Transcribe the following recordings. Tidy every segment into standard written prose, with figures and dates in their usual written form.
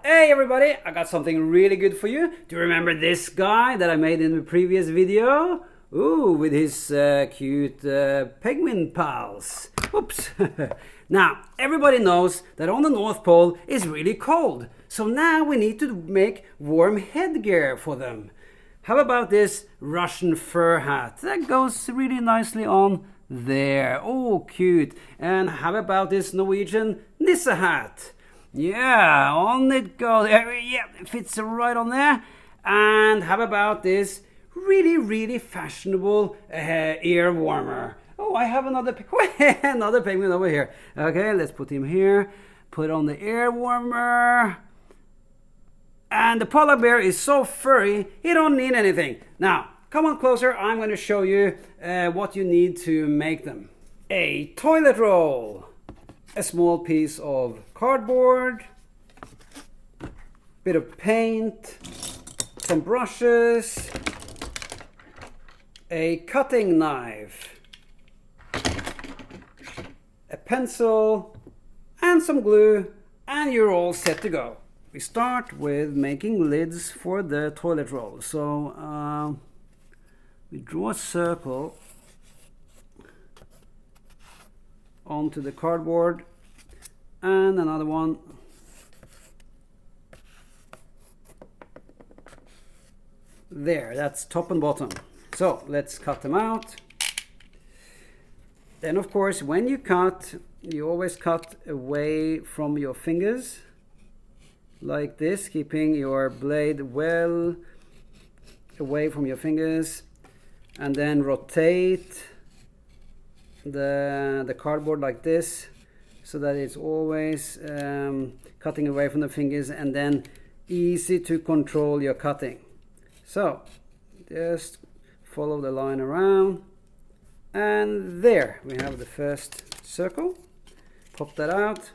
Hey everybody, I got something really good for you. Do you remember this guy that I made in the previous video? Ooh, with his cute penguin pals. Oops. Now, everybody knows that on the North Pole is really cold. So now we need to make warm headgear for them. How about this Russian fur hat? That goes really nicely on there. Oh, cute. And how about this Norwegian Nisse hat? Yeah, on it goes. Yeah, it fits right on there. And how about this really fashionable ear warmer? Oh, I have another another penguin over here. Okay, let's put him here. Put on the ear warmer. And the polar bear is so furry, he don't need anything. Now, come on closer. I'm going to show you what you need to make them. A toilet roll. A small piece of cardboard, bit of paint, some brushes, a cutting knife, a pencil, and some glue, and you're all set to go. We start with making lids for the toilet roll. So we draw a circle onto the cardboard and another one there. That's top and bottom. So let's cut them out. Then of course when you cut, you always cut away from your fingers like this, keeping your blade well away from your fingers, and then rotate the cardboard like this so that it's always cutting away from the fingers, and then easy to control your cutting. So just follow the line around, and there we have the first circle. Pop that out,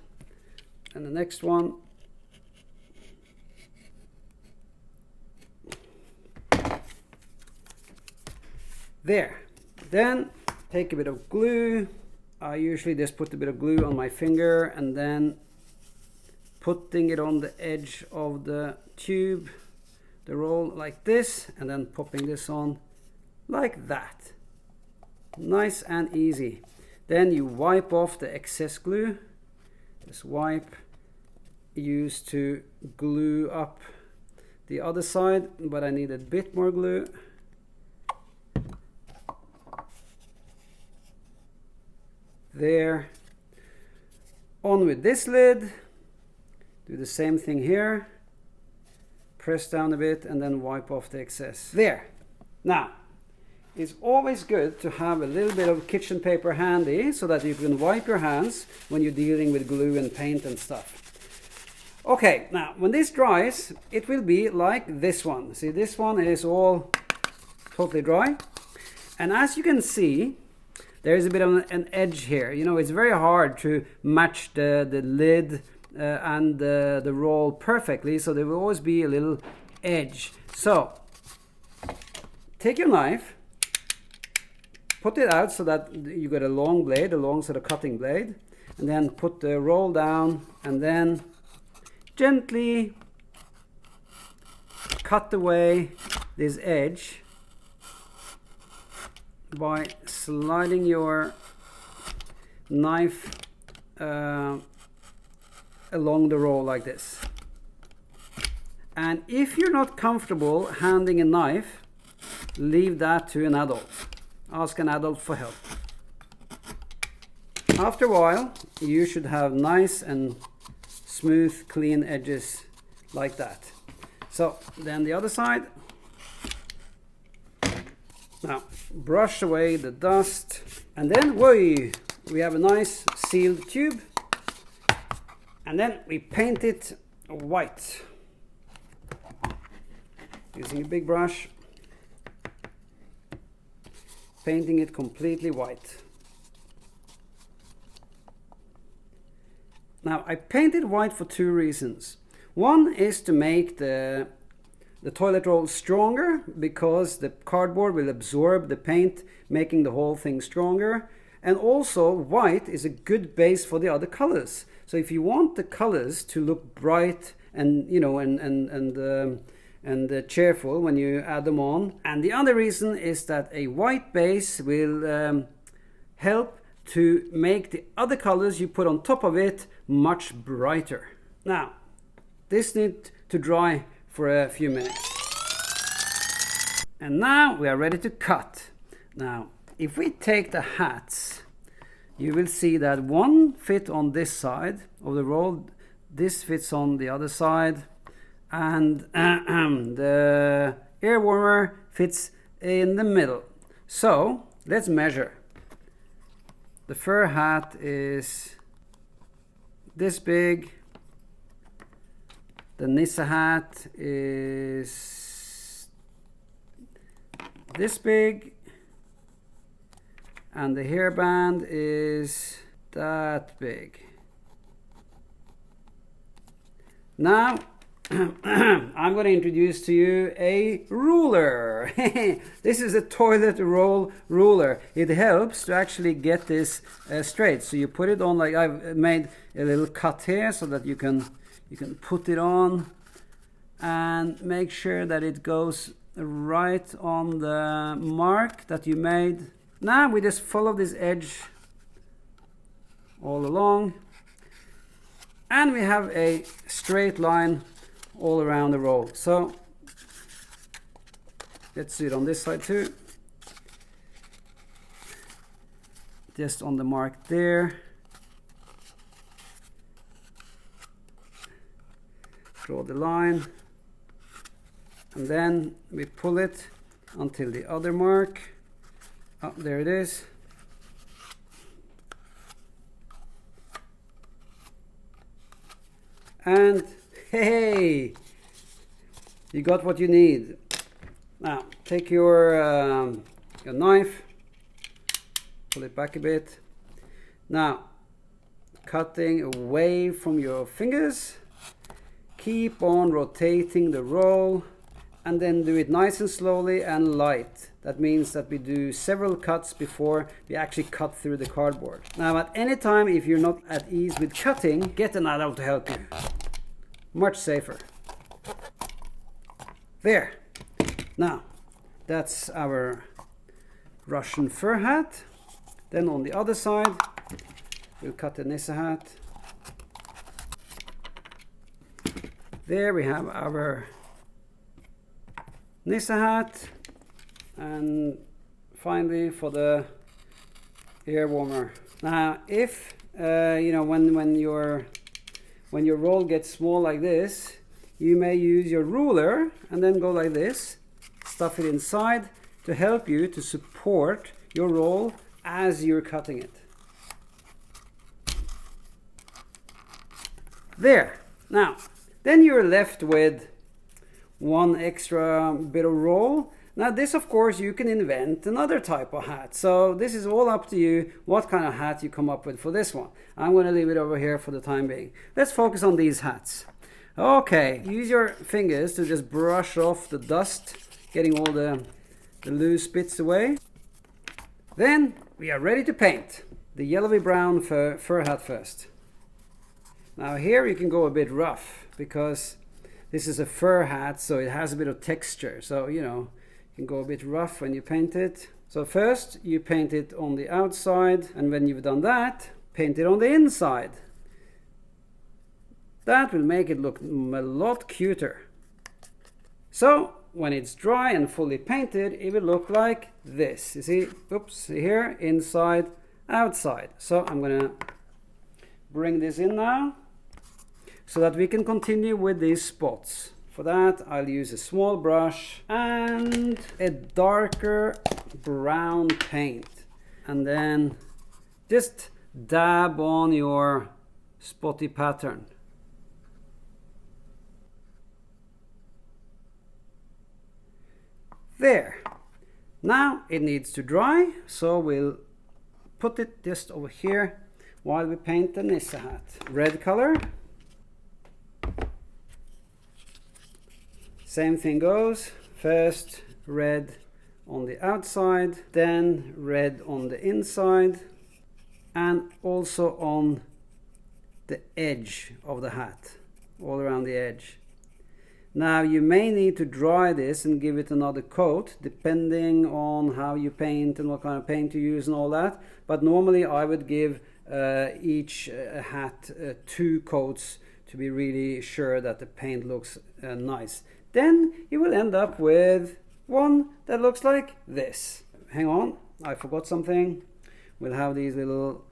and the next one. There. Then take a bit of glue. I usually just put a bit of glue on my finger and then putting it on the edge of the tube, the roll like this, and then popping this on like that. Nice and easy. Then you wipe off the excess glue. This wipe used to glue up the other side, but I need a bit more glue. There. On with this lid. Do the same thing here. Press down a bit and then wipe off the excess. There. Now, it's always good to have a little bit of kitchen paper handy so that you can wipe your hands when you're dealing with glue and paint and stuff. Okay, now when this dries, it will be like this one. See, this one is all totally dry. And as you can see, there is a bit of an edge here. You know, it's very hard to match the lid and the roll perfectly, so there will always be a little edge. So take your knife, put it out so that you get a long blade, a long sort of cutting blade, and then put the roll down and then gently cut away this edge by sliding your knife along the roll like this. And if you're not comfortable handling a knife, leave that to an adult. Ask an adult for help. After a while, you should have nice and smooth, clean edges like that. So then the other side. Now brush away the dust, and then we have a nice sealed tube, and then we paint it white using a big brush, painting it completely white. Now I painted white for two reasons. One is to make the toilet roll stronger, because the cardboard will absorb the paint, making the whole thing stronger. And also white is a good base for the other colors. So if you want the colors to look bright and you know, and cheerful when you add them on. And the other reason is that a white base will help to make the other colors you put on top of it much brighter. Now, this needs to dry for a few minutes. And now we are ready to cut. Now, if we take the hats, you will see that one fit on this side of the roll, this fits on the other side, and the air warmer fits in the middle. So let's measure. The fur hat is this big. The Nisse hat is this big. And the hairband is that big. Now I'm going to introduce to you a ruler. This is a toilet roll ruler. It helps to actually get this straight. So you put it on, like I've made a little cut here so that you can put it on and make sure that it goes right on the mark that you made. Now we just follow this edge all along, and we have a straight line all around the roll. So let's do it on this side too. Just on the mark there. Draw the line, and then we pull it until the other mark. Oh, there it is. And hey, you got what you need. Now take your knife, pull it back a bit. Now, cutting away from your fingers, keep on rotating the roll, and then do it nice and slowly and light. That means that we do several cuts before we actually cut through the cardboard. Now, at any time, if you're not at ease with cutting, get an adult to help you. Much safer. There. Now, that's our Russian fur hat. Then on the other side, we'll cut the Nisse hat. There we have our Nisse hat. And finally, for the air warmer. Now, if you know, when your roll gets small like this, you may use your ruler and then go like this, stuff it inside to help you to support your roll as you're cutting it. There. Now, then you're left with one extra bit of roll. Now this, of course, you can invent another type of hat. So this is all up to you what kind of hat you come up with for this one. I'm going to leave it over here for the time being. Let's focus on these hats. Okay, use your fingers to just brush off the dust, getting all the loose bits away. Then we are ready to paint the yellowy brown fur hat first. Now here you can go a bit rough because this is a fur hat, so it has a bit of texture. So, you know, you can go a bit rough when you paint it. So first you paint it on the outside, and when you've done that, paint it on the inside. That will make it look a lot cuter. So when it's dry and fully painted, it will look like this. You see, oops, here, inside, outside. So I'm gonna bring this in now so that we can continue with these spots. For that, I'll use a small brush and a darker brown paint. And then just dab on your spotty pattern. There. Now it needs to dry, so we'll put it just over here while we paint the Nisse hat. Red color. Same thing goes. First red on the outside, then red on the inside, and also on the edge of the hat. all around the edge. Now you may need to dry this and give it another coat depending on how you paint and what kind of paint you use and all that, but normally I would give each hat 2 coats to be really sure that the paint looks nice. Then you will end up with one that looks like this. Hang on, I forgot something. We'll have these little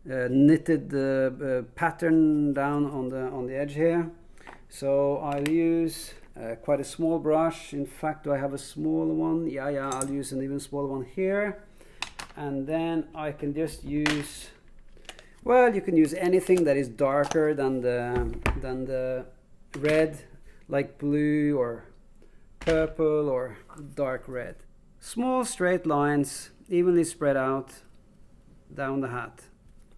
knitted pattern down on the edge here. So I'll use quite a small brush. In fact, do I have a smaller one? Yeah, I'll use an even smaller one here. And then I can just use, well, you can use anything that is darker than the red, like blue or purple or dark red. Small straight lines, evenly spread out down the hat.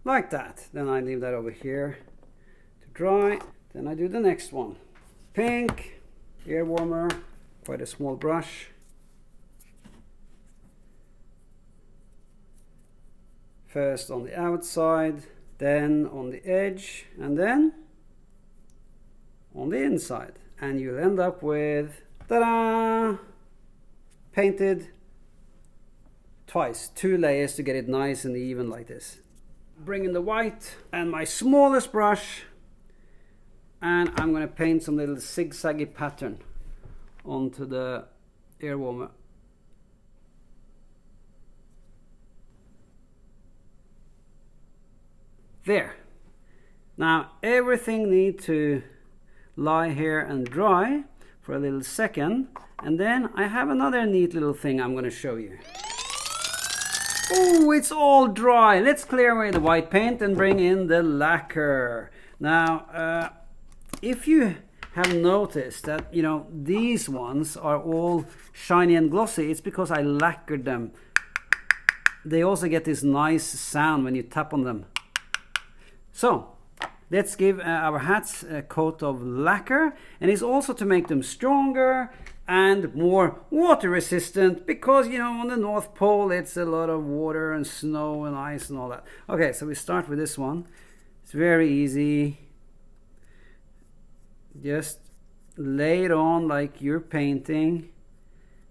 Like that. Then I leave that over here to dry. Then I do the next one. Pink, ear warmer, quite a small brush. First on the outside, then on the edge, and then on the inside. And you'll end up with, ta-da! Painted twice, 2 layers to get it nice and even like this. Bring in the white and my smallest brush, and I'm going to paint some little zigzaggy pattern onto the ear warmer. There. Now everything needs to lie here and dry for a little second, and then I have another neat little thing I'm going to show you. Oh, it's all dry. Let's clear away the white paint and bring in the lacquer. Now, if you have noticed that, you know, these ones are all shiny and glossy, it's because I lacquered them. They also get this nice sound when you tap on them. So, let's give our hats a coat of lacquer, and it's also to make them stronger and more water resistant, because, you know, on the North Pole it's a lot of water and snow and ice and all that. Okay, so we start with this one. It's very easy. Just lay it on like you're painting.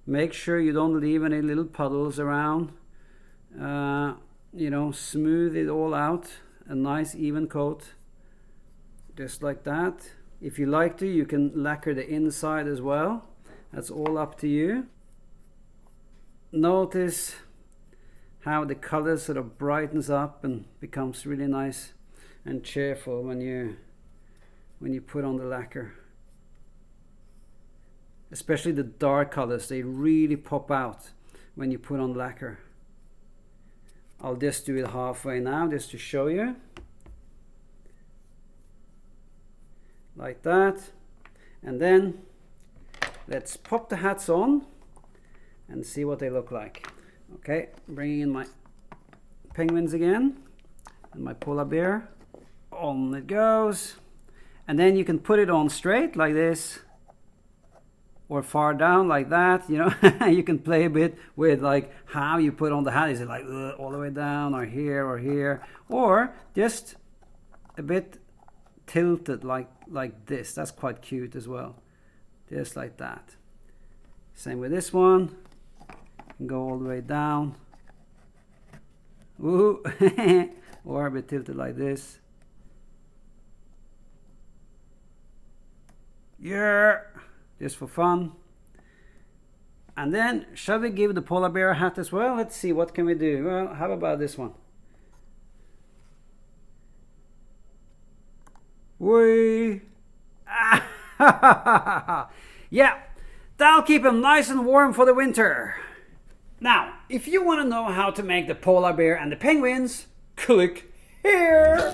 Make sure you don't leave any little puddles around. You know, smooth it all out. A nice even coat. Just like that. If you like to, you can lacquer the inside as well. That's all up to you. Notice how the color sort of brightens up and becomes really nice and cheerful when you put on the lacquer. Especially the dark colors, they really pop out when you put on lacquer. I'll just do it halfway now just to show you. Like that. And then let's pop the hats on and see what they look like. Okay, bringing in my penguins again and my polar bear. On it goes. And then you can put it on straight like this, or far down like that, you know. You can play a bit with like how you put on the hat. Is it like all the way down or here, or just a bit tilted like this. That's quite cute as well. Just like that. Same with this one. Go all the way down. Woo! Or a bit tilted like this. Yeah! Just for fun. And then, shall we give the polar bear a hat as well? Let's see, what can we do? Well, how about this one? Whee! Yeah, that'll keep him nice and warm for the winter. Now, if you want to know how to make the polar bear and the penguins, click here.